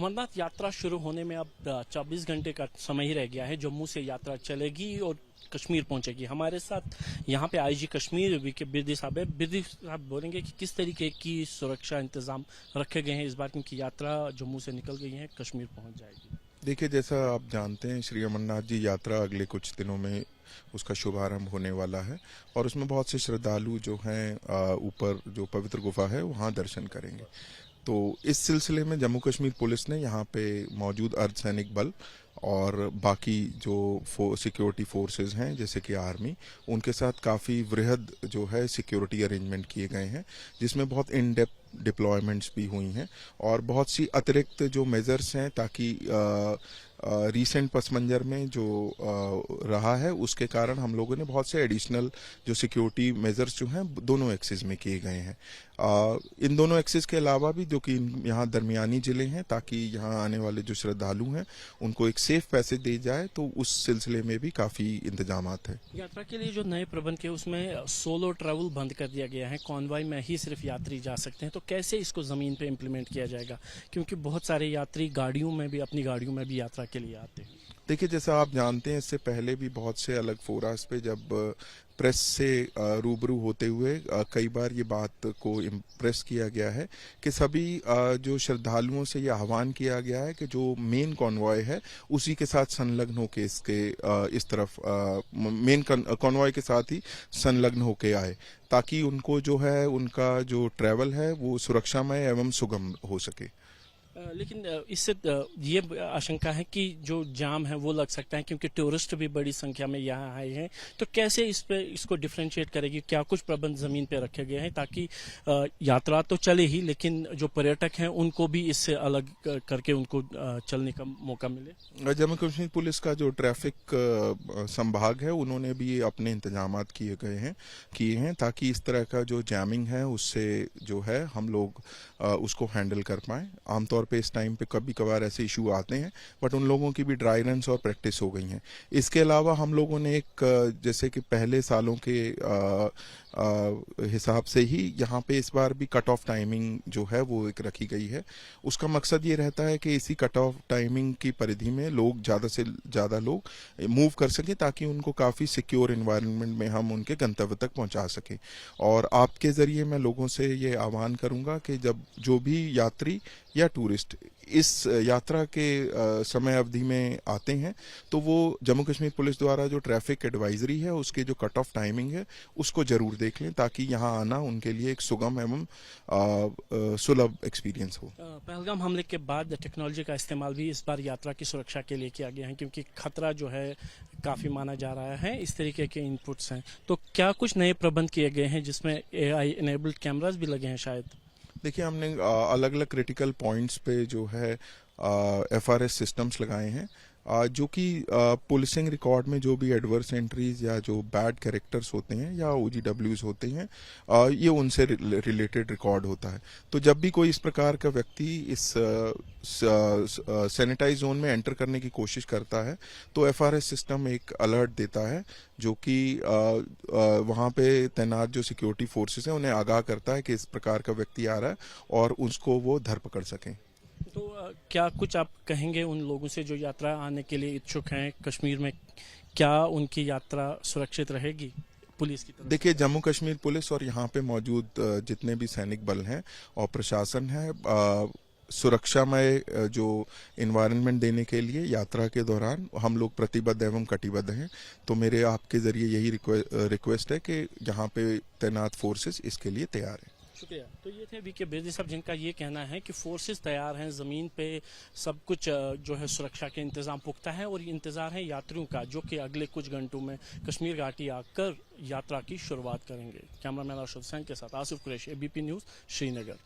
अमरनाथ यात्रा शुरू होने में अब 24 घंटे का समय ही रह गया है। जम्मू से यात्रा चलेगी और कश्मीर पहुंचेगी। हमारे साथ यहाँ पे आईजी कश्मीर वीके बिरदी साहब है। बिरदी साहब बोलेंगे कि किस तरीके की सुरक्षा इंतजाम रखे गए हैं इस बार, क्योंकि यात्रा जम्मू से निकल गई है, कश्मीर पहुंच जाएगी। देखिए, जैसा आप जानते हैं, श्री अमरनाथ जी यात्रा अगले कुछ दिनों में उसका शुभारंभ होने वाला है और उसमें बहुत से श्रद्धालु जो हैं ऊपर जो पवित्र गुफा है वहाँ दर्शन करेंगे। तो इस सिलसिले में जम्मू कश्मीर पुलिस ने यहाँ पे मौजूद अर्धसैनिक बल और बाकी जो सिक्योरिटी फोर्सेस हैं जैसे कि आर्मी, उनके साथ काफ़ी वृहद जो है सिक्योरिटी अरेंजमेंट किए गए हैं, जिसमें बहुत इन डेप्थ डिप्लॉयमेंट्स भी हुई हैं और बहुत सी अतिरिक्त जो मेजर्स हैं ताकि रीसेंट पस मंजर में जो रहा है उसके कारण हम लोगों ने बहुत से एडिशनल जो सिक्योरिटी मेजर्स जो हैं दोनों एक्सिस में किए गए हैं। इन दोनों एक्सिस के अलावा भी जो कि यहाँ दरमियानी जिले हैं, ताकि यहाँ आने वाले जो श्रद्धालु हैं उनको एक सेफ पैसेज दी जाए, तो उस सिलसिले में भी काफ़ी इंतजामात है। यात्रा के लिए जो नए प्रबंध किए उसमें सोलो ट्रैवल बंद कर दिया गया है, कॉन्वॉय में ही सिर्फ यात्री जा सकते हैं। तो कैसे इसको ज़मीन पे इम्प्लीमेंट किया जाएगा, क्योंकि बहुत सारे यात्री गाड़ियों में भी, अपनी गाड़ियों में भी यात्रा के लिए आते हैं। देखिए, जैसा आप जानते हैं, इससे पहले भी बहुत से अलग फोरम्स पे जब प्रेस से रूबरू होते हुए कई बार ये बात को इम्प्रेस किया गया है कि सभी जो श्रद्धालुओं से ये आह्वान किया गया है कि जो मेन कॉन्वॉय है उसी के साथ संलग्न होके इसके इस तरफ मेन कॉन्वॉय के साथ ही संलग्न होके आए, ताकि उनको जो है उनका जो ट्रैवल है वो सुरक्षामय एवं सुगम हो सके। लेकिन इससे ये आशंका है कि जो जाम है वो लग सकता है, क्योंकि टूरिस्ट भी बड़ी संख्या में यहाँ आए हैं। तो कैसे इसको डिफरेंशिएट करेगी? क्या कुछ प्रबंध जमीन पे रखे गए हैं ताकि यात्रा तो चले ही, लेकिन जो पर्यटक हैं उनको भी इससे अलग करके उनको चलने का मौका मिले? जम्मू कश्मीर पुलिस का जो ट्रैफिक संभाग है उन्होंने भी अपने इंतजाम किए हैं ताकि इस तरह का जो जैमिंग है उससे जो है हम लोग उसको हैंडल कर पाएं। आमतौर पे इस टाइम पे कभी कभार ऐसे इशू आते हैं, बट उन लोगों की भी ड्राई रन्स और प्रैक्टिस हो गई हैं। इसके अलावा हम लोगों ने एक जैसे कि पहले सालों के हिसाब से ही यहाँ पे इस बार भी कट ऑफ टाइमिंग जो है वो एक रखी गई है। उसका मकसद ये रहता है कि इसी कट ऑफ टाइमिंग की परिधि में लोग ज़्यादा से ज़्यादा लोग मूव कर सकें, ताकि उनको काफ़ी सिक्योर एनवायरनमेंट में हम उनके गंतव्य तक पहुँचा सकें। और आपके ज़रिए मैं लोगों से ये आह्वान करूँगा कि जब जो भी यात्री या टूरिस्ट इस यात्रा के समय अवधि में आते हैं तो वो जम्मू कश्मीर पुलिस द्वारा जो ट्रैफिक एडवाइजरी है उसके जो कट ऑफ टाइमिंग है उसको जरूर देख लें, ताकि यहाँ आना उनके लिए एक सुगम एवं सुलभ एक्सपीरियंस हो। पहलगाम हमले के बाद टेक्नोलॉजी का इस्तेमाल भी इस बार यात्रा की सुरक्षा के लिए किया गया है, क्योंकि खतरा जो है काफ़ी माना जा रहा है। इस तरीके के इनपुट्स हैं, तो क्या कुछ नए प्रबंध किए गए हैं जिसमें AI इनेबल्ड कैमरास भी लगे हैं शायद? देखिए, हमने अलग अलग क्रिटिकल पॉइंट्स पे जो है FRS सिस्टम्स लगाए हैं, जो कि पुलिसिंग रिकॉर्ड में जो भी एडवर्स एंट्रीज या जो बैड कैरेक्टर्स होते हैं या OGWs होते हैं, ये उनसे रिलेटेड रिकॉर्ड होता है। तो जब भी कोई इस प्रकार का व्यक्ति इस सैनिटाइज जोन में एंटर करने की कोशिश करता है तो FRS सिस्टम एक अलर्ट देता है, जो कि वहाँ पे तैनात जो सिक्योरिटी फोर्सेस हैं उन्हें आगाह करता है कि इस प्रकार का व्यक्ति आ रहा है और उसको वो धर पकड़ सकें। तो क्या कुछ आप कहेंगे उन लोगों से जो यात्रा आने के लिए इच्छुक हैं कश्मीर में, क्या उनकी यात्रा सुरक्षित रहेगी पुलिस की तरफ? देखिए, जम्मू कश्मीर पुलिस और यहाँ पे मौजूद जितने भी सैनिक बल हैं और प्रशासन है, सुरक्षामय जो इन्वायरमेंट देने के लिए यात्रा के दौरान हम लोग प्रतिबद्ध एवं कटिबद्ध हैं। तो मेरे आपके जरिए यही रिक्वेस्ट है कि यहाँ पे तैनात फोर्सेस इसके लिए तैयार हैं। शुक्रिया। तो ये थे वीके बिरदी साहब, जिनका ये कहना है कि फोर्सेस तैयार हैं, ज़मीन पे सब कुछ जो है सुरक्षा के इंतजाम पुख्ता है और इंतज़ार है यात्रियों का, जो कि अगले कुछ घंटों में कश्मीर घाटी आकर यात्रा की शुरुआत करेंगे। कैमरामैन अर्शद हुसैन के साथ आसिफ कुरैशी, ABP न्यूज़, श्रीनगर।